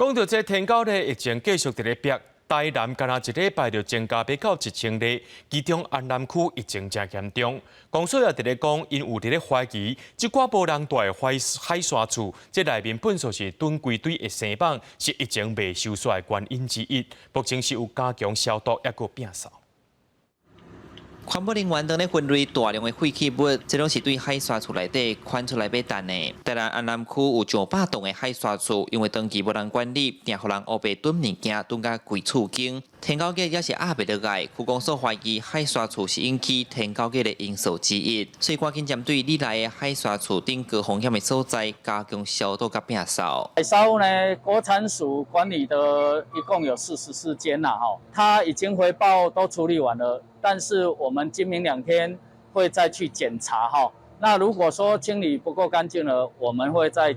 讲到这天狗咧，疫情继续伫咧逼，台南干那一礼拜就增加要到1000例，其中安南区疫情真严重。公所也伫咧讲，因有伫咧怀疑，即寡无人住的海沙厝，这内面本属是囤规堆的生蚌，是疫情未收煞的原因之一。目前是有加强消毒，抑个摒扫。环保人员当咧分类大量的废弃物，这拢是对海沙厝内底款出来要等的。台南安南区有上百栋的海沙厝，因为长期无人管理，定互人黑白囤物件，囤甲规厝间。天狗节也是压袂落来，区公所怀疑海沙厝是引起天狗节的因素之一，所以赶紧针对你来的海沙厝顶高风险的所在，加强消毒甲摒扫。海沙屋呢，国产署管理的一共有44间啦，它已经回报都处理完了。但是我们今明2天会再去检查哈。那如果说清理不够干净了，我们会再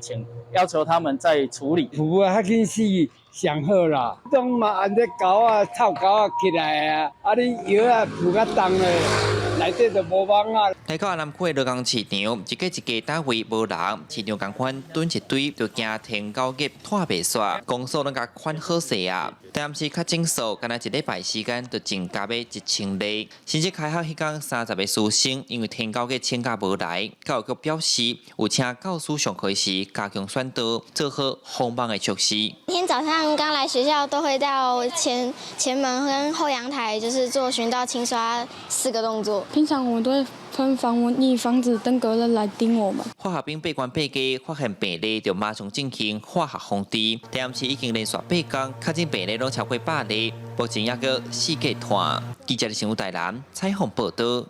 要求他们再处理。服务较紧是上好啦，当嘛按这狗啊、臭狗啊起来啊，啊你药啊铺较重咧，内底就无网啊。来到安南区的乐工市场，一家一家单位无人，市场共款囤一堆，就惊天狗节拖袂煞。公所拢甲款好势啊，但是较正数，干那一礼拜时间就增加要1000例。甚至开学迄天30个师生，因为天狗节请假无来，教育局表示有请教师上课时加强宣导，做好防网的措施。今天早上刚来学校，都会到前门跟后阳台，就是做巡倒清刷4个动作。平常我们都会喷防蚊液，防止登革热来叮我们。化学兵闭关闭家，发现病例就马上进行化学封治。但是已经连续8天，确诊病例拢超过100例，目前抑个4个团。记者的新闻台南采访报道。